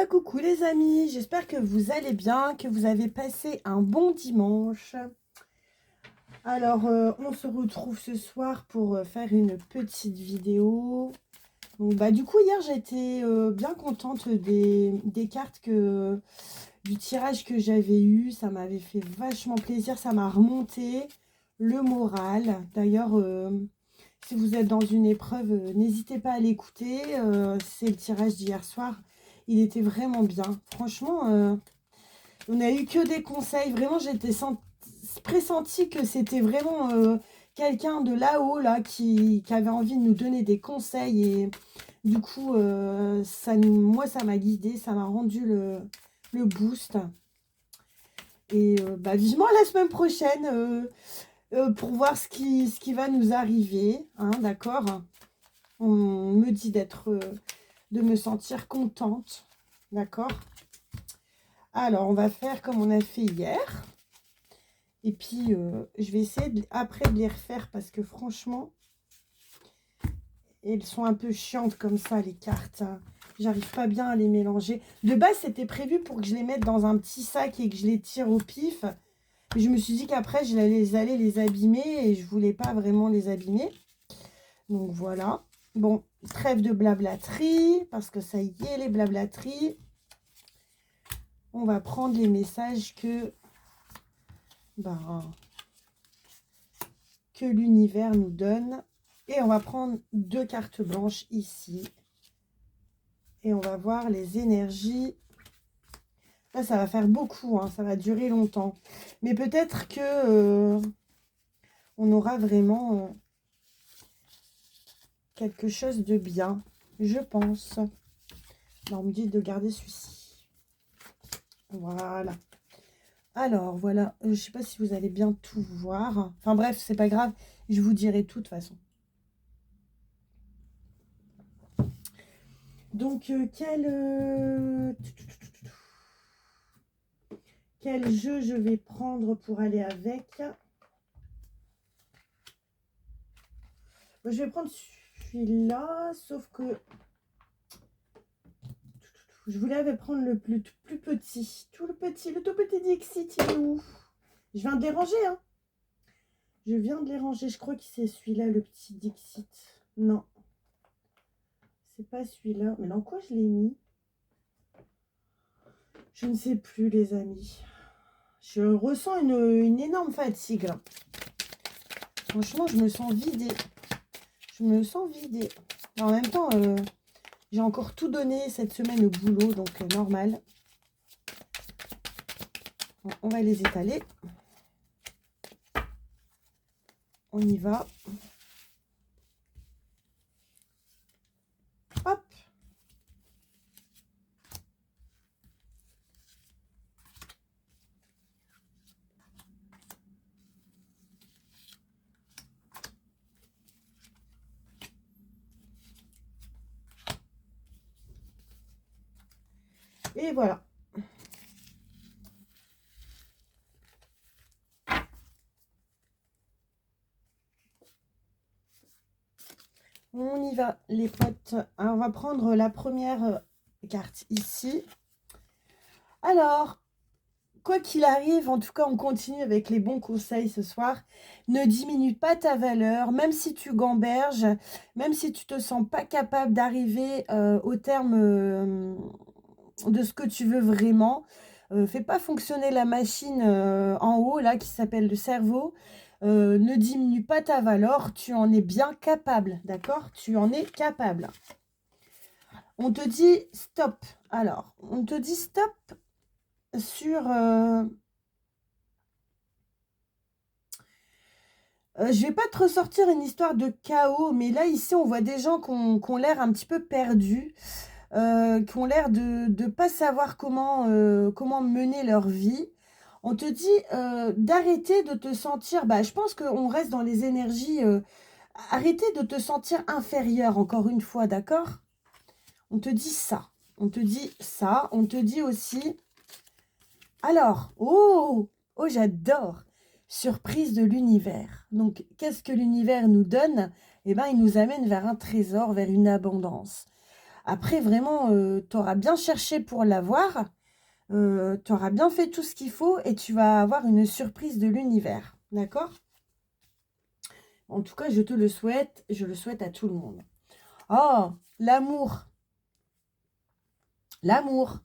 Coucou les amis, j'espère que vous allez bien, que vous avez passé un bon dimanche. Alors, on se retrouve ce soir pour faire une petite vidéo. Donc, du coup, hier, j'étais bien contente des cartes du tirage que j'avais eu. Ça m'avait fait vachement plaisir, ça m'a remonté le moral. D'ailleurs, si vous êtes dans une épreuve, n'hésitez pas à l'écouter. C'est le tirage d'hier soir. Il était vraiment bien. Franchement, on n'a eu que des conseils. Vraiment, j'étais pressenti que c'était vraiment quelqu'un de là-haut là, qui avait envie de nous donner des conseils. Et du coup, moi, ça m'a guidé, ça m'a rendu le boost. Et vivement la semaine prochaine pour voir ce qui va nous arriver. Hein, d'accord? On me dit de me sentir contente. D'accord? Alors, on va faire comme on a fait hier. Et puis, je vais essayer après de les refaire parce que franchement, elles sont un peu chiantes comme ça, les cartes. Hein. J'arrive pas bien à les mélanger. De base, c'était prévu pour que je les mette dans un petit sac et que je les tire au pif. Mais je me suis dit qu'après, allais les abîmer et je voulais pas vraiment les abîmer. Donc, voilà. Bon, trêve de blablaterie parce que ça y est, les blablateries. On va prendre les messages que l'univers nous donne. Et on va prendre 2 cartes blanches ici. Et on va voir les énergies. Là, ça va faire beaucoup, hein, ça va durer longtemps. Mais peut-être que on aura vraiment quelque chose de bien, je pense. Là, on me dit de garder celui-ci. Voilà. Alors, voilà. Je ne sais pas si vous allez bien tout voir. Enfin bref, c'est pas grave. Je vous dirai tout de toute façon. Donc, quel jeu je vais prendre pour aller avec? Je vais prendre celui-là, sauf que je voulais prendre le plus petit. Le tout petit Dixit, il est où? Je viens de les ranger, hein. Je viens de les ranger. Je crois que c'est celui-là, le petit Dixit. Non. C'est pas celui-là. Mais dans quoi je l'ai mis? Je ne sais plus, les amis. Je ressens une énorme fatigue, là. Franchement, je me sens vidée. Je me sens vidée. Mais en même temps, j'ai encore tout donné cette semaine au boulot, donc normal. Bon, on va les étaler. On y va. Hop. Et voilà. On y va, les potes. Alors, on va prendre la première carte ici. Alors, quoi qu'il arrive, en tout cas, on continue avec les bons conseils ce soir. Ne diminue pas ta valeur, même si tu gamberges, même si tu te sens pas capable d'arriver au terme de ce que tu veux vraiment. Fais pas fonctionner la machine en haut, là, qui s'appelle le cerveau. Ne diminue pas ta valeur, tu en es bien capable, d'accord? Tu en es capable. On te dit stop. Alors, on te dit stop sur... je vais pas te ressortir une histoire de chaos, mais là, ici, on voit des gens qui ont l'air un petit peu perdus, qui ont l'air de ne pas savoir comment mener leur vie. On te dit d'arrêter de te sentir... je pense qu'on reste dans les énergies... arrêtez de te sentir inférieur, encore une fois, d'accord? On te dit ça. On te dit ça. On te dit aussi... Alors, oh, j'adore. Surprise de l'univers. Donc, qu'est-ce que l'univers nous donne? Eh bien, il nous amène vers un trésor, vers une abondance. Après, vraiment, tu auras bien cherché pour l'avoir. Tu auras bien fait tout ce qu'il faut et tu vas avoir une surprise de l'univers. D'accord? En tout cas, je te le souhaite. Je le souhaite à tout le monde. Oh, l'amour. L'amour.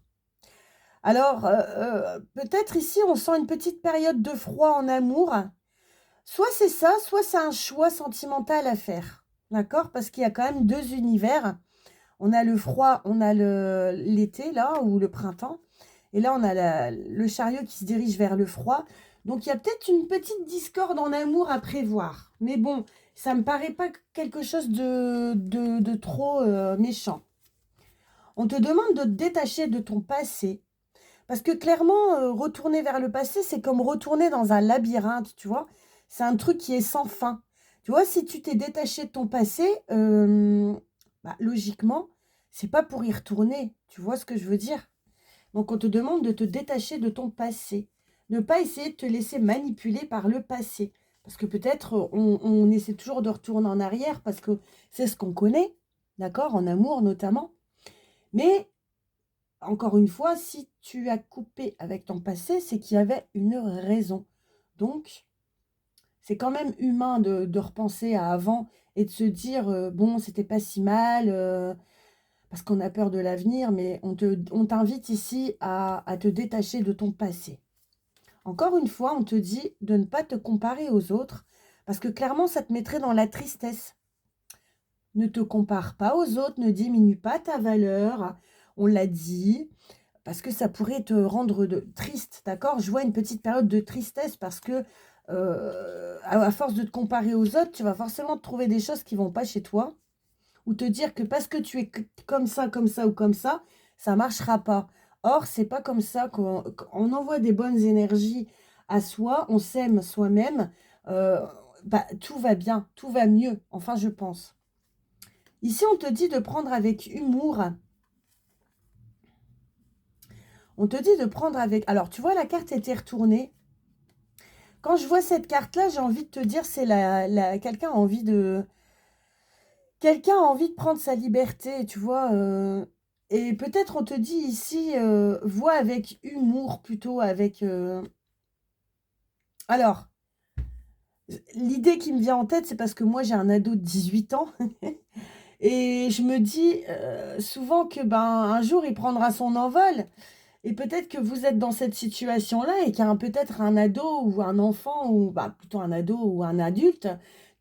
Alors, peut-être ici, on sent une petite période de froid en amour. Soit c'est ça, soit c'est un choix sentimental à faire. D'accord? Parce qu'il y a quand même deux univers. On a le froid, on a l'été, là, ou le printemps. Et là, on a le chariot qui se dirige vers le froid. Donc, il y a peut-être une petite discorde en amour à prévoir. Mais bon, ça ne me paraît pas quelque chose de trop méchant. On te demande de te détacher de ton passé. Parce que clairement, retourner vers le passé, c'est comme retourner dans un labyrinthe, tu vois. C'est un truc qui est sans fin. Tu vois, si tu t'es détaché de ton passé, logiquement, c'est pas pour y retourner. Tu vois ce que je veux dire? Donc, on te demande de te détacher de ton passé. Ne pas essayer de te laisser manipuler par le passé. Parce que peut-être on essaie toujours de retourner en arrière parce que c'est ce qu'on connaît, d'accord? En amour notamment. Mais encore une fois, si tu as coupé avec ton passé, c'est qu'il y avait une raison. Donc, c'est quand même humain de repenser à avant et de se dire, bon, c'était pas si mal, parce qu'on a peur de l'avenir, mais on t'invite ici à te détacher de ton passé. Encore une fois, on te dit de ne pas te comparer aux autres, parce que clairement, ça te mettrait dans la tristesse. Ne te compare pas aux autres, ne diminue pas ta valeur, on l'a dit, parce que ça pourrait te rendre triste, d'accord? Je vois une petite période de tristesse parce que à force de te comparer aux autres, tu vas forcément te trouver des choses qui ne vont pas chez toi ou te dire que parce que tu es comme ça ou comme ça ne marchera pas. Or, c'est pas comme ça qu'on envoie des bonnes énergies à soi, on s'aime soi-même, tout va bien, tout va mieux, enfin je pense. Ici, on te dit de prendre avec humour. On te dit de prendre avec... Alors, tu vois, la carte était retournée. Quand je vois cette carte-là, j'ai envie de te dire, c'est quelqu'un a envie de... Quelqu'un a envie de prendre sa liberté, tu vois. Et peut-être on te dit ici, vois avec humour plutôt, avec... Alors, l'idée qui me vient en tête, c'est parce que moi, j'ai un ado de 18 ans. Et je me dis souvent que un jour, il prendra son envol. Et peut-être que vous êtes dans cette situation-là et qu'il y a peut-être un ado ou un enfant, ou plutôt un ado ou un adulte,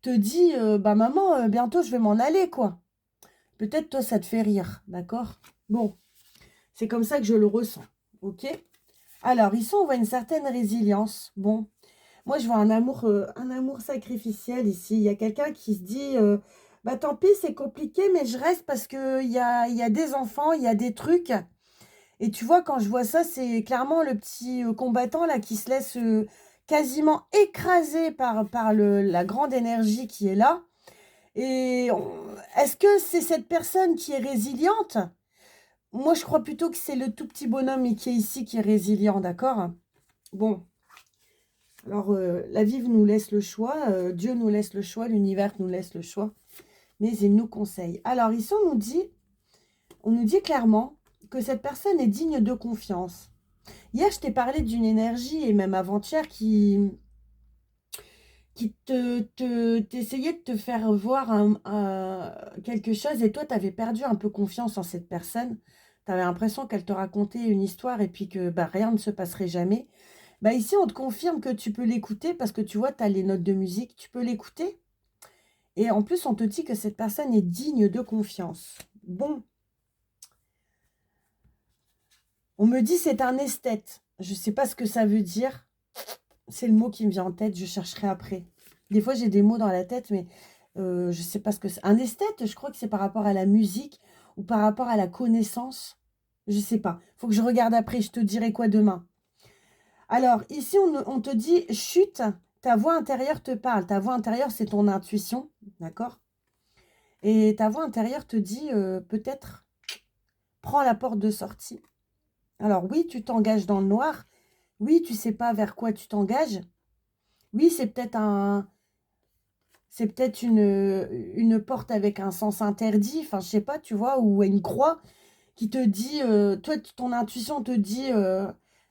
te dit, maman, bientôt je vais m'en aller, quoi. Peut-être toi, ça te fait rire, d'accord? Bon, c'est comme ça que je le ressens, ok? Alors, ici, on voit une certaine résilience. Bon, moi, je vois un amour sacrificiel ici. Il y a quelqu'un qui se dit, tant pis, c'est compliqué, mais je reste parce qu'il y a des enfants, il y a des trucs. Et tu vois, quand je vois ça, c'est clairement le petit combattant là qui se laisse quasiment écraser par la grande énergie qui est là. Et est-ce que c'est cette personne qui est résiliente? Moi, je crois plutôt que c'est le tout petit bonhomme qui est ici qui est résilient, d'accord? Bon, alors la vie nous laisse le choix, Dieu nous laisse le choix, l'univers nous laisse le choix, mais il nous conseille. Alors ici, on nous dit clairement que cette personne est digne de confiance. Hier, je t'ai parlé d'une énergie, et même avant-hier, qui t'essayait de te faire voir quelque chose, et toi, tu avais perdu un peu confiance en cette personne. Tu avais l'impression qu'elle te racontait une histoire, et puis que rien ne se passerait jamais. Ici, on te confirme que tu peux l'écouter, parce que tu vois, tu as les notes de musique, tu peux l'écouter. Et en plus, on te dit que cette personne est digne de confiance. Bon, on me dit c'est un esthète. Je ne sais pas ce que ça veut dire. C'est le mot qui me vient en tête, je chercherai après. Des fois, j'ai des mots dans la tête, mais je ne sais pas ce que c'est. Un esthète, je crois que c'est par rapport à la musique ou par rapport à la connaissance. Je ne sais pas. Il faut que je regarde après, je te dirai quoi demain. Alors, ici, on te dit, chute, ta voix intérieure te parle. Ta voix intérieure, c'est ton intuition, d'accord? Et ta voix intérieure te dit, peut-être, prends la porte de sortie. Alors oui, tu t'engages dans le noir. Oui, tu sais pas vers quoi tu t'engages. Oui, c'est peut-être C'est peut-être une porte avec un sens interdit, enfin, je sais pas, tu vois, ou une croix qui te dit, toi, ton intuition te dit,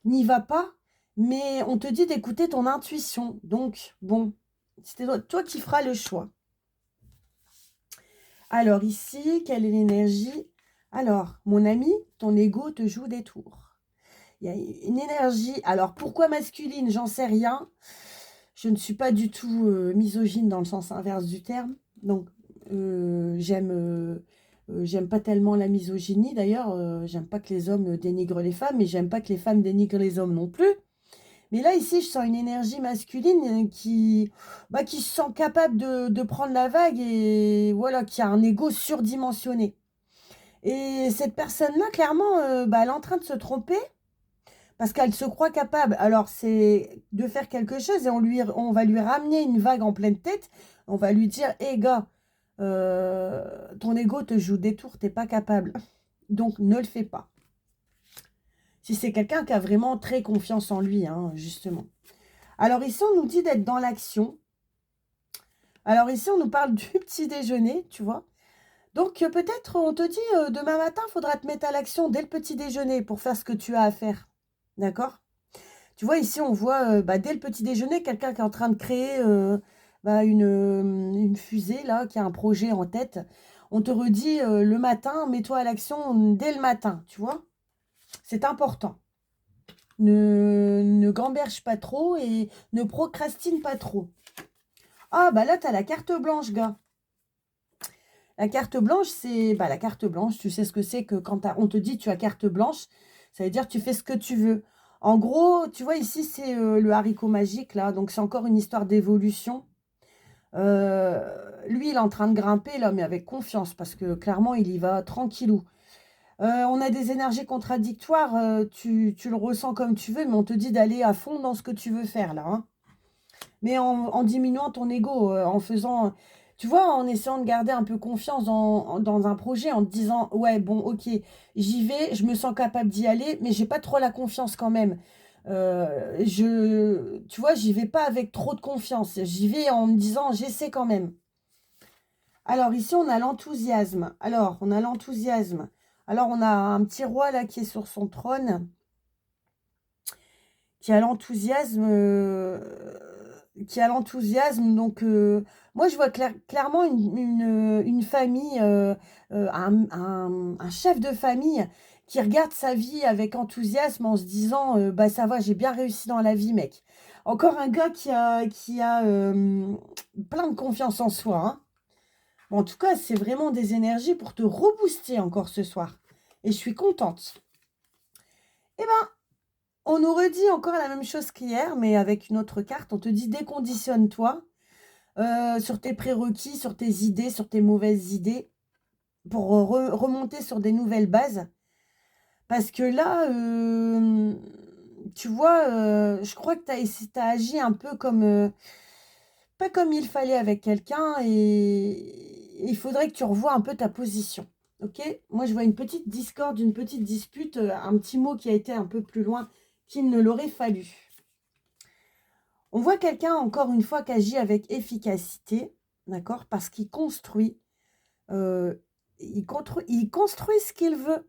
n'y va pas, mais on te dit d'écouter ton intuition. Donc, bon, c'est toi qui feras le choix. Alors ici, quelle est l'énergie? Alors, mon ami, ton ego te joue des tours. Il y a une énergie, alors pourquoi masculine? J'en sais rien. Je ne suis pas du tout misogyne dans le sens inverse du terme. Donc, j'aime pas tellement la misogynie. D'ailleurs, j'aime pas que les hommes dénigrent les femmes, et j'aime pas que les femmes dénigrent les hommes non plus. Mais là, ici, je sens une énergie masculine qui se sent capable de prendre la vague et voilà, qui a un ego surdimensionné. Et cette personne-là, clairement, elle est en train de se tromper parce qu'elle se croit capable. Alors, c'est de faire quelque chose et on va lui ramener une vague en pleine tête. On va lui dire, hé gars, ton ego te joue des tours, t'es pas capable. Donc, ne le fais pas. Si c'est quelqu'un qui a vraiment très confiance en lui, hein, justement. Alors ici, on nous dit d'être dans l'action. Alors ici, on nous parle du petit déjeuner, tu vois. Donc peut-être, on te dit, demain matin, il faudra te mettre à l'action dès le petit déjeuner pour faire ce que tu as à faire. D'accord? Tu vois, ici, on voit, dès le petit déjeuner, quelqu'un qui est en train de créer une fusée, là, qui a un projet en tête. On te redit, le matin, mets-toi à l'action dès le matin, tu vois? C'est important. Ne gamberge pas trop et ne procrastine pas trop. Ah, bah là, tu as la carte blanche, gars. La carte blanche, c'est... la carte blanche, tu sais ce que c'est que quand on te dit tu as carte blanche, ça veut dire tu fais ce que tu veux. En gros, tu vois, ici, c'est le haricot magique, là. Donc, c'est encore une histoire d'évolution. Lui, il est en train de grimper, là, mais avec confiance, parce que, clairement, il y va tranquillou. On a des énergies contradictoires, tu le ressens comme tu veux, mais on te dit d'aller à fond dans ce que tu veux faire, là, hein. Mais en diminuant ton ego, en faisant, tu vois, en essayant de garder un peu confiance dans un projet, en te disant, ouais, bon, ok, j'y vais, je me sens capable d'y aller, mais j'ai pas trop la confiance quand même. Tu vois, j'y vais pas avec trop de confiance. J'y vais en me disant, j'essaie quand même. Alors ici, on a l'enthousiasme. Alors, on a l'enthousiasme. Alors, on a un petit roi là qui est sur son trône, qui a l'enthousiasme. Donc, moi, je vois clairement une famille, un chef de famille qui regarde sa vie avec enthousiasme en se disant, bah ça va, j'ai bien réussi dans la vie, mec. Encore un gars qui a plein de confiance en soi, hein. Bon, en tout cas, c'est vraiment des énergies pour te rebooster encore ce soir. Et je suis contente. Eh ben, on nous redit encore la même chose qu'hier, mais avec une autre carte. On te dit déconditionne-toi sur tes prérequis, sur tes idées, sur tes mauvaises idées, pour remonter sur des nouvelles bases. Parce que là, tu vois, je crois que tu as agi un peu comme... pas comme il fallait avec quelqu'un, et il faudrait que tu revoies un peu ta position. Ok? Moi, je vois une petite discorde, une petite dispute, un petit mot qui a été un peu plus loin qu'il ne l'aurait fallu. On voit quelqu'un, encore une fois, qui agit avec efficacité, d'accord? Parce qu'il construit, il construit ce qu'il veut.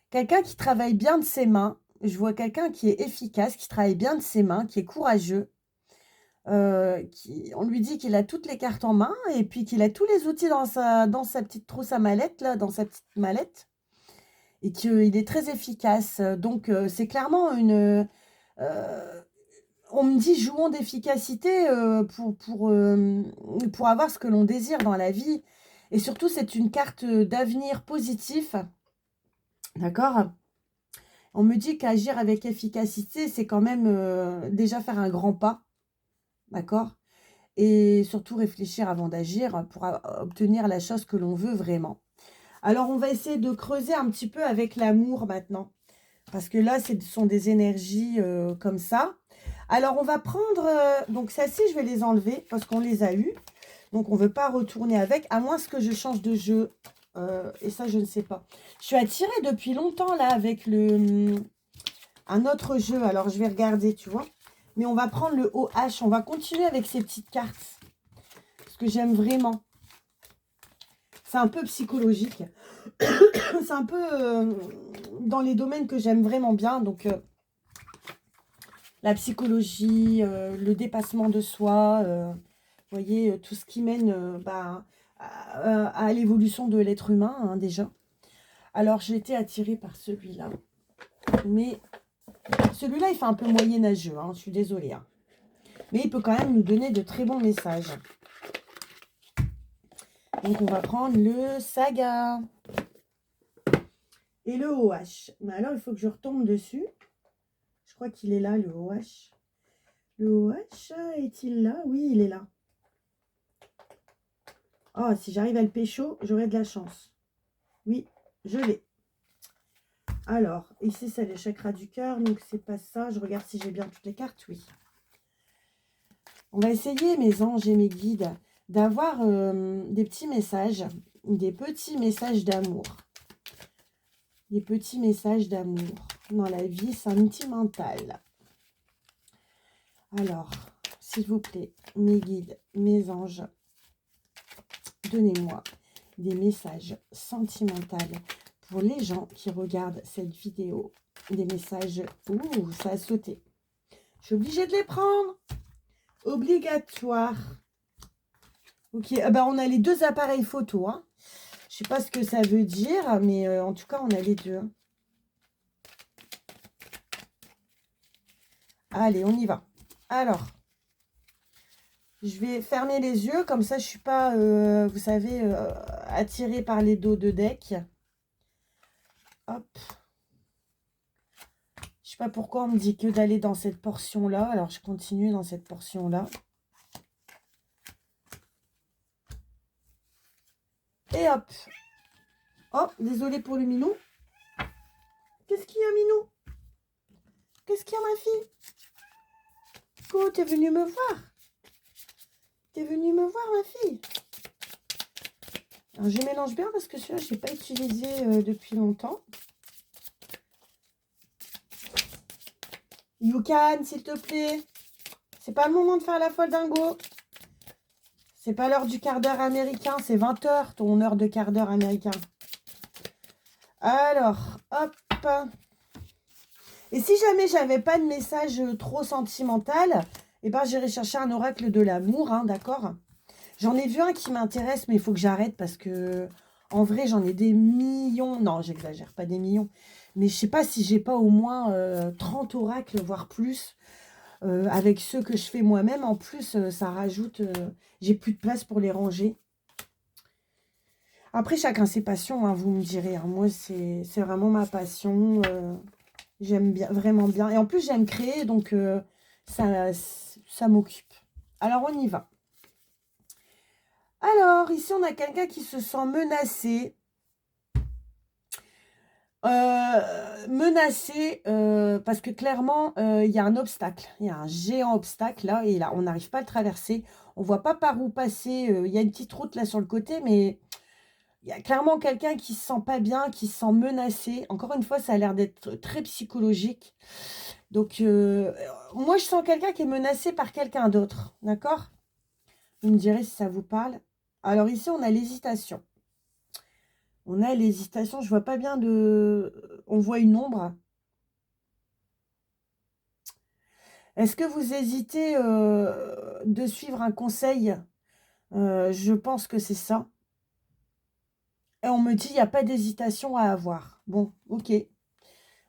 Quelqu'un qui travaille bien de ses mains. Je vois quelqu'un qui est efficace, qui travaille bien de ses mains, qui est courageux. On lui dit qu'il a toutes les cartes en main et puis qu'il a tous les outils dans sa petite trousse à mallette, là, dans sa petite mallette. Et qu'il est très efficace. Donc, c'est clairement une... on me dit jouons d'efficacité pour avoir ce que l'on désire dans la vie. Et surtout, c'est une carte d'avenir positif. D'accord? On me dit qu'agir avec efficacité, c'est quand même déjà faire un grand pas. D'accord? Et surtout réfléchir avant d'agir pour obtenir la chose que l'on veut vraiment. Alors, on va essayer de creuser un petit peu avec l'amour maintenant. Parce que là, ce sont des énergies comme ça. Alors, on va prendre... donc, celles-ci, je vais les enlever parce qu'on les a eues. Donc, on ne veut pas retourner avec, à moins que je change de jeu. Et ça, je ne sais pas. Je suis attirée depuis longtemps, là, avec un autre jeu. Alors, je vais regarder, tu vois. Mais on va prendre le OH. On va continuer avec ces petites cartes. que j'aime vraiment. C'est un peu psychologique. C'est un peu dans les domaines que j'aime vraiment bien. Donc, la psychologie, le dépassement de soi, vous voyez, tout ce qui mène à l'évolution de l'être humain, hein, déjà. Alors, j'ai été attirée par celui-là. Mais celui-là, il fait un peu moyenâgeux, hein, je suis désolée. Hein. Mais il peut quand même nous donner de très bons messages. Donc, on va prendre le Saga. Et le OH. Mais alors, il faut que je retombe dessus. Je crois qu'il est là, le OH. Le OH, est-il là? Oui, il est là. Oh, si j'arrive à le pécho, j'aurai de la chance. Oui, je l'ai. Alors, ici, c'est le chakra du cœur. Donc, c'est pas ça. Je regarde si j'ai bien toutes les cartes. Oui. On va essayer, mes anges et mes guides, d'avoir des petits messages. Des petits messages d'amour. Des petits messages d'amour dans la vie sentimentale. Alors, s'il vous plaît, mes guides, mes anges, donnez-moi des messages sentimentaux pour les gens qui regardent cette vidéo. Des messages... Ouh, ça a sauté. Je suis obligée de les prendre. Obligatoire. Ok, on a les deux appareils photo. Hein. Je sais pas ce que ça veut dire, mais en tout cas, on a les deux. Hein. Allez, on y va. Alors, je vais fermer les yeux, comme ça je ne suis pas, vous savez, attirée par les dos de deck. Hop. Je ne sais pas pourquoi on me dit que d'aller dans cette portion-là. Alors, je continue dans cette portion-là. Et hop. Oh, désolée pour le minou. Qu'est-ce qu'il y a, minou? Qu'est-ce qu'il y a, ma fille? Oh, t'es venue me voir? T'es venue me voir, ma fille? Alors, je mélange bien parce que celui-là, je n'ai pas utilisé depuis longtemps. Yukan, s'il te plaît. C'est pas le moment de faire la folle dingo. C'est pas l'heure du quart d'heure américain. C'est 20 h, ton heure de quart d'heure américain. Alors, hop. Et si jamais j'avais pas de message trop sentimental, eh ben, j'irai chercher un oracle de l'amour, hein, d'accord? J'en ai vu un qui m'intéresse, mais il faut que j'arrête parce que, en vrai, j'en ai des millions. Non, j'exagère, pas des millions. Mais je sais pas si j'ai pas au moins 30 oracles, voire plus, avec ceux que je fais moi-même. En plus, ça rajoute... j'ai plus de place pour les ranger. Après, chacun ses passions, hein, vous me direz. Hein. Moi, c'est vraiment ma passion. J'aime bien, vraiment bien. Et en plus, j'aime créer, donc ça m'occupe. Alors, on y va. Alors, ici, on a quelqu'un qui se sent menacé. Menacé parce que clairement, il y a un obstacle. Il y a un géant obstacle, là. Et là, on n'arrive pas à le traverser. On ne voit pas par où passer. Il y a une petite route, là, sur le côté, mais... Il y a clairement quelqu'un qui se sent pas bien, qui se sent menacé. Encore une fois, ça a l'air d'être très psychologique. Donc, moi, je sens quelqu'un qui est menacé par quelqu'un d'autre. D'accord? Vous me direz si ça vous parle. Alors ici, on a l'hésitation. On a l'hésitation. Je vois pas bien de... On voit une ombre. Est-ce que vous hésitez de suivre un conseil? Je pense que c'est ça. Et on me dit, il n'y a pas d'hésitation à avoir. Bon, ok.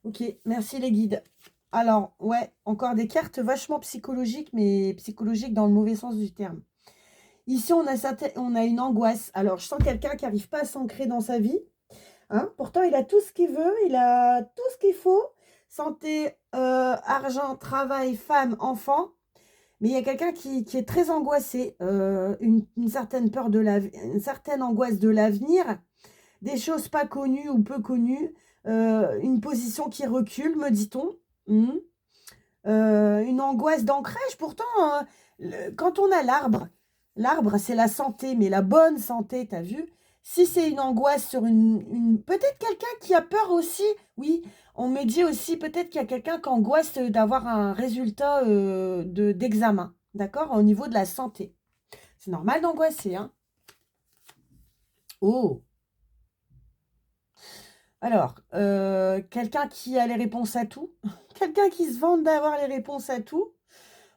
Ok, merci les guides. Alors, ouais, encore des cartes vachement psychologiques, mais psychologiques dans le mauvais sens du terme. Ici, on a une angoisse. Alors, je sens quelqu'un qui n'arrive pas à s'ancrer dans sa vie. Hein. Pourtant, il a tout ce qu'il veut, il a tout ce qu'il faut. Santé, argent, travail, femme, enfant. Mais il y a quelqu'un qui est très angoissé. Une certaine peur une certaine angoisse de l'avenir. Des choses pas connues ou peu connues. Une position qui recule, me dit-on. Une angoisse d'ancrage. Pourtant, quand on a l'arbre, c'est la santé, mais la bonne santé, t'as vu? Si c'est une angoisse sur peut-être quelqu'un qui a peur aussi, oui, on me dit aussi peut-être qu'il y a quelqu'un qui angoisse d'avoir un résultat d'examen, d'accord, au niveau de la santé. C'est normal d'angoisser, hein. Oh! Alors, quelqu'un qui a les réponses à tout, quelqu'un qui se vante d'avoir les réponses à tout.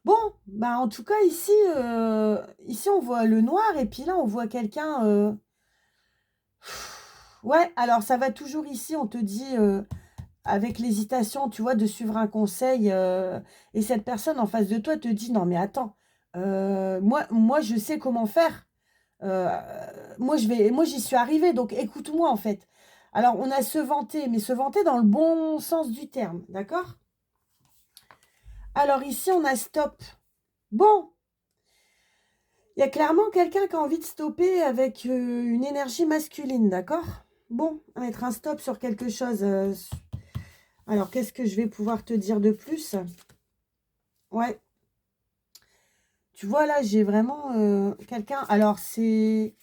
Bon, bah, en tout cas ici on voit le noir et puis là on voit quelqu'un, ouais, alors ça va toujours ici, on te dit, avec l'hésitation, tu vois, de suivre un conseil, et cette personne en face de toi te dit: «Non mais attends, moi je sais comment faire, heu, moi j'y suis arrivée donc écoute-moi en fait». Alors on a se vanter, mais se vanter dans le bon sens du terme, d'accord? Alors ici on a stop. Bon, il y a clairement quelqu'un qui a envie de stopper avec, une énergie masculine, d'accord? Bon, mettre un stop sur quelque chose, alors qu'est-ce que je vais pouvoir te dire de plus? Ouais. Tu vois, là, j'ai vraiment, quelqu'un alors c'est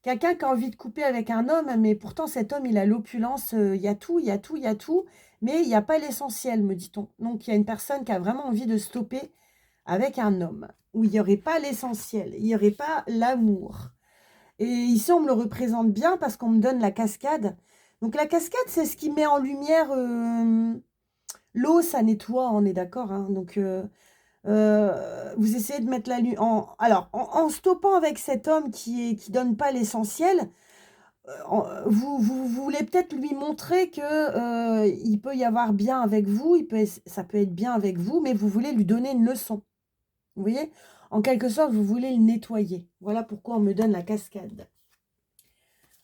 quelqu'un qui a envie de couper avec un homme, mais pourtant cet homme, il a l'opulence, il y a tout, il y a tout, il y a tout, mais il y a pas l'essentiel, me dit-on. Donc il y a une personne qui a vraiment envie de stopper avec un homme, où il y aurait pas l'essentiel, il y aurait pas l'amour. Et ici, on me le représente bien parce qu'on me donne la cascade. Donc la cascade, c'est ce qui met en lumière, l'eau, ça nettoie, on est d'accord, hein? Donc vous essayez de mettre la lu en alors, en stoppant avec cet homme qui donne pas l'essentiel, vous voulez peut-être lui montrer que, il peut y avoir bien avec vous, ça peut être bien avec vous, mais vous voulez lui donner une leçon. Vous voyez? En quelque sorte, vous voulez le nettoyer. Voilà pourquoi on me donne la cascade.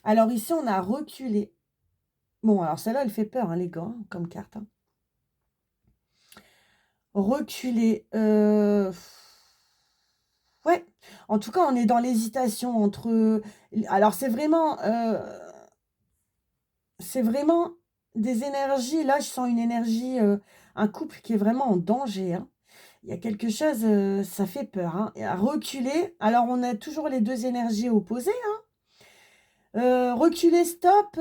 Alors ici, on a reculé. Bon, alors celle-là, elle fait peur, hein, les gars, hein, comme carte, hein. Reculer, ouais, en tout cas, on est dans l'hésitation entre, alors c'est vraiment des énergies, là, je sens une énergie, un couple qui est vraiment en danger, hein. Il y a quelque chose, ça fait peur, hein, et à reculer, alors on a toujours les 2 énergies opposées, hein. Reculer, stop,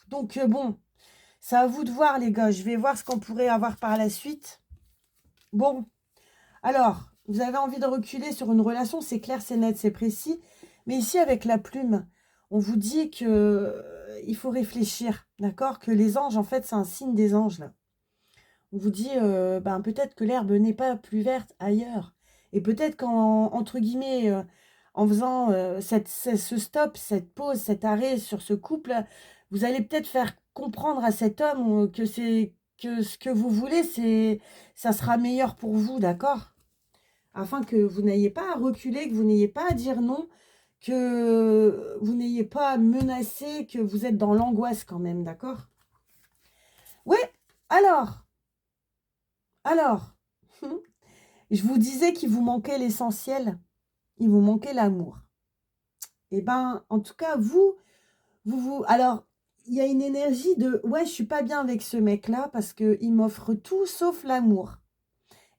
donc bon, c'est à vous de voir les gars, je vais voir ce qu'on pourrait avoir par la suite. Bon. Alors, vous avez envie de reculer sur une relation, c'est clair, c'est net, c'est précis. Mais ici, avec la plume, on vous dit que il faut réfléchir, d'accord? Que les anges, en fait, c'est un signe des anges, là. On vous dit, ben, peut-être que l'herbe n'est pas plus verte ailleurs. Et peut-être entre guillemets, en faisant ce stop, cette pause, cet arrêt sur ce couple, vous allez peut-être faire comprendre à cet homme que ce que vous voulez, ça sera meilleur pour vous, d'accord? Afin que vous n'ayez pas à reculer, que vous n'ayez pas à dire non, que vous n'ayez pas à menacer, que vous êtes dans l'angoisse quand même, d'accord? Oui, alors, alors, je vous disais qu'il vous manquait l'essentiel, il vous manquait l'amour. Et ben, en tout cas, alors, il y a une énergie de, ouais, je suis pas bien avec ce mec-là parce qu'il m'offre tout sauf l'amour.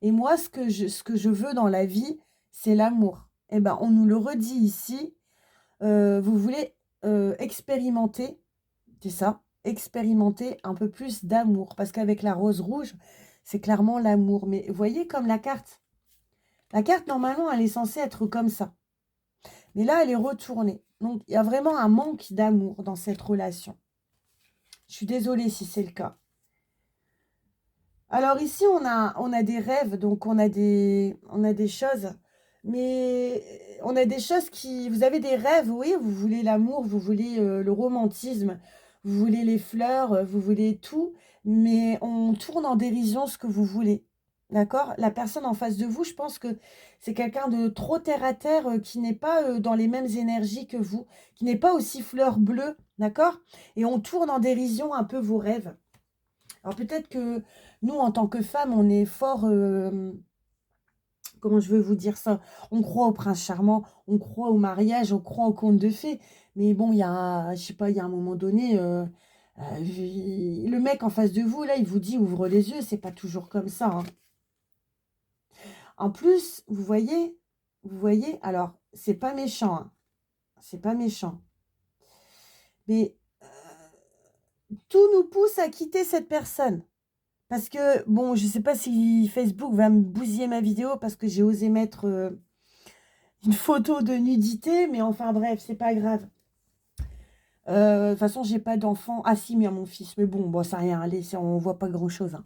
Et moi, ce que je veux dans la vie, c'est l'amour. Et ben, on nous le redit ici. Vous voulez, expérimenter, c'est ça, expérimenter un peu plus d'amour. Parce qu'avec la rose rouge, c'est clairement l'amour. Mais vous voyez comme la carte normalement elle est censée être comme ça. Mais là, elle est retournée. Donc il y a vraiment un manque d'amour dans cette relation. Je suis désolée si c'est le cas. Alors ici, on a des rêves, donc on a des choses, mais on a des choses qui... Vous avez des rêves, oui, vous voulez l'amour, vous voulez le romantisme, vous voulez les fleurs, vous voulez tout, mais on tourne en dérision ce que vous voulez, d'accord? La personne en face de vous, je pense que c'est quelqu'un de trop terre à terre, qui n'est pas dans les mêmes énergies que vous, qui n'est pas aussi fleur bleue, d'accord? Et on tourne en dérision un peu vos rêves. Alors peut-être que nous, en tant que femmes, on est fort, comment je veux vous dire ça? On croit au prince charmant, on croit au mariage, on croit au conte de fées. Mais bon, je sais pas, il y a un moment donné, le mec en face de vous, là, il vous dit: «Ouvre les yeux», c'est pas toujours comme ça, hein. En plus, vous voyez, alors c'est pas méchant, hein, c'est pas méchant. Mais, tout nous pousse à quitter cette personne. Parce que, bon, je sais pas si Facebook va me bousiller ma vidéo parce que j'ai osé mettre, une photo de nudité, mais enfin bref, c'est pas grave. De toute façon, j'ai pas d'enfant. Ah si, mais mon fils. Mais bon, bon, ça rien, allez, on voit pas grand-chose, hein.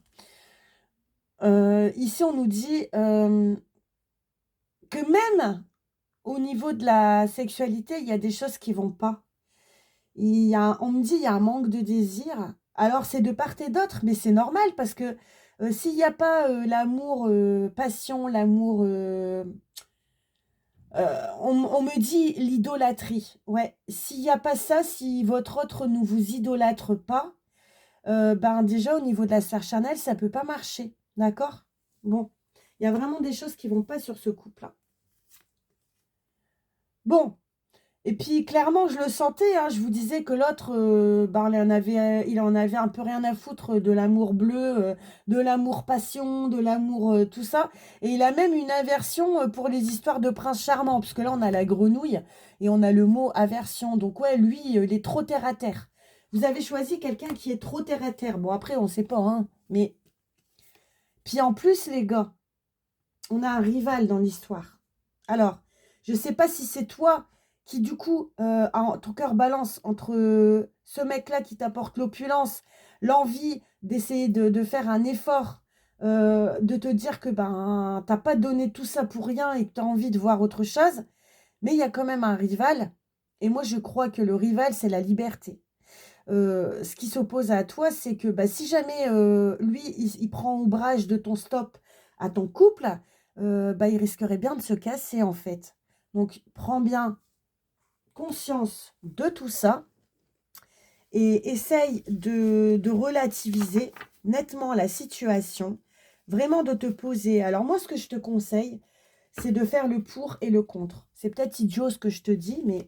Ici, on nous dit que même au niveau de la sexualité, il y a des choses qui vont pas. On me dit il y a un manque de désir. Alors, c'est de part et d'autre, mais c'est normal parce que s'il n'y a pas l'amour, passion, l'amour, on me dit l'idolâtrie. Ouais, s'il n'y a pas ça, si votre autre ne vous idolâtre pas, ben déjà au niveau de la sphère charnelle, ça peut pas marcher. D'accord? Bon, il y a vraiment des choses qui vont pas sur ce couple-là. Bon, et puis clairement, je le sentais, hein, je vous disais que l'autre, ben, il en avait un peu rien à foutre de l'amour bleu, de l'amour passion, de l'amour tout ça. Et il a même une aversion pour les histoires de prince charmant, parce que là, on a la grenouille et on a le mot aversion. Donc ouais, lui, il est trop terre à terre. Vous avez choisi quelqu'un qui est trop terre à terre. Bon, après, on sait pas, hein, mais... Puis en plus, les gars, on a un rival dans l'histoire. Alors, je ne sais pas si c'est toi qui, du coup, ton cœur balance entre ce mec-là qui t'apporte l'opulence, l'envie d'essayer de faire un effort, de te dire que ben, tu n'as pas donné tout ça pour rien et que tu as envie de voir autre chose. Mais il y a quand même un rival. Et moi, je crois que le rival, c'est la liberté. Ce qui s'oppose à toi, c'est que bah, si jamais lui, il prend ombrage de ton stop à ton couple, bah, il risquerait bien de se casser en fait. Donc, prends bien conscience de tout ça et essaye de relativiser nettement la situation, vraiment de te poser. Alors moi, ce que je te conseille, c'est de faire le pour et le contre. C'est peut-être idiot ce que je te dis, mais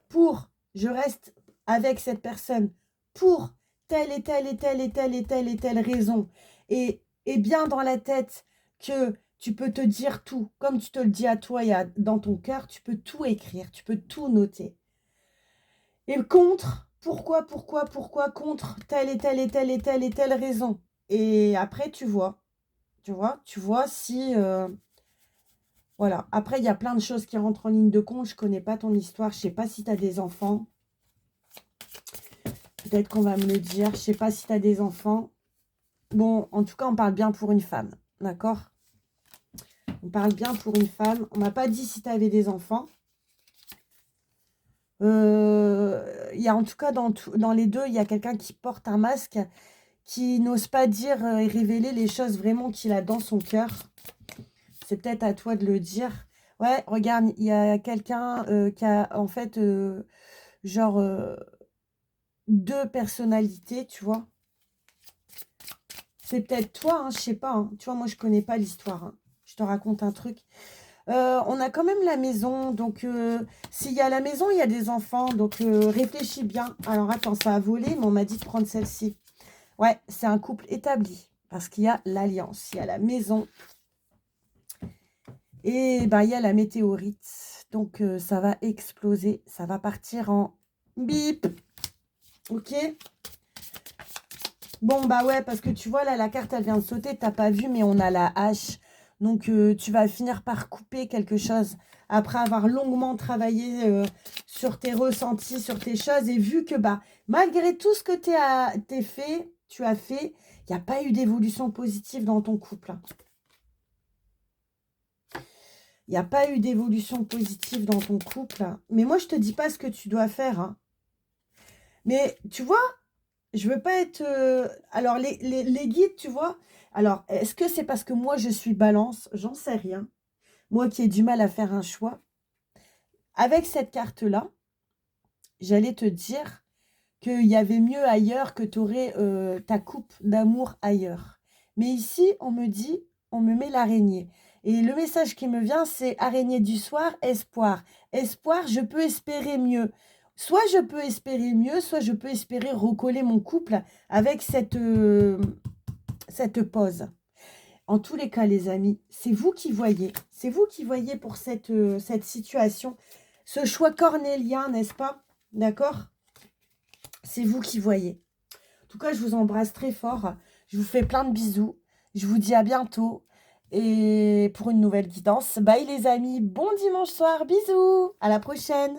pour, je reste avec cette personne pour telle et telle et telle et telle et telle et telle raison, et bien dans la tête que tu peux te dire tout, comme tu te le dis à toi et dans ton cœur, tu peux tout écrire, tu peux tout noter. Et contre, pourquoi, contre telle et telle et telle et telle et telle raison. Et après, tu vois si... voilà. Après, il y a plein de choses qui rentrent en ligne de compte. Je connais pas ton histoire. Je sais pas si tu as des enfants. Peut-être qu'on va me le dire. Je sais pas si tu as des enfants. Bon, en tout cas, on parle bien pour une femme. D'accord? On parle bien pour une femme. On m'a pas dit si tu avais des enfants. Il y a en tout cas dans les deux, il y a quelqu'un qui porte un masque, qui n'ose pas dire et révéler les choses vraiment qu'il a dans son cœur. C'est peut-être à toi de le dire. Ouais, regarde, il y a quelqu'un qui a en fait genre deux personnalités, tu vois. C'est peut-être toi, hein, je sais pas. Hein. Tu vois, moi, je connais pas l'histoire. Hein. Je te raconte un truc. On a quand même la maison. Donc, s'il y a la maison, il y a des enfants. Donc, réfléchis bien. Alors, attends, ça a volé, mais on m'a dit de prendre celle-ci. Ouais, c'est un couple établi. Parce qu'il y a l'alliance. Il y a la maison. Et ben, il y a la météorite. Donc, ça va exploser. Ça va partir en bip. Ok? Bon, bah ouais, parce que tu vois, là, la carte, elle vient de sauter. T'as pas vu, mais on a la hache. Donc, tu vas finir par couper quelque chose. Après avoir longuement travaillé sur tes ressentis, sur tes choses. Et vu que, bah, malgré tout ce que tu as fait, il n'y a pas eu d'évolution positive dans ton couple. Il n'y a pas eu d'évolution positive dans ton couple. Mais moi, je te dis pas ce que tu dois faire. Hein. Mais tu vois, je veux pas être... Alors, les guides, tu vois. Alors, est-ce que c'est parce que moi, je suis balance? J'en sais rien. Moi qui ai du mal à faire un choix. Avec cette carte-là, j'allais te dire qu'il y avait mieux ailleurs, que tu aurais ta coupe d'amour ailleurs. Mais ici, on me dit, on me met l'araignée. Et le message qui me vient, c'est araignée du soir, espoir. Espoir, je peux espérer mieux. Soit je peux espérer mieux, soit je peux espérer recoller mon couple avec cette pause. En tous les cas, les amis, c'est vous qui voyez. C'est vous qui voyez pour cette situation. Ce choix cornélien, n'est-ce pas? D'accord? C'est vous qui voyez. En tout cas, je vous embrasse très fort. Je vous fais plein de bisous. Je vous dis à bientôt. et pour une nouvelle guidance. Bye les amis, bon dimanche soir, bisous, à la prochaine.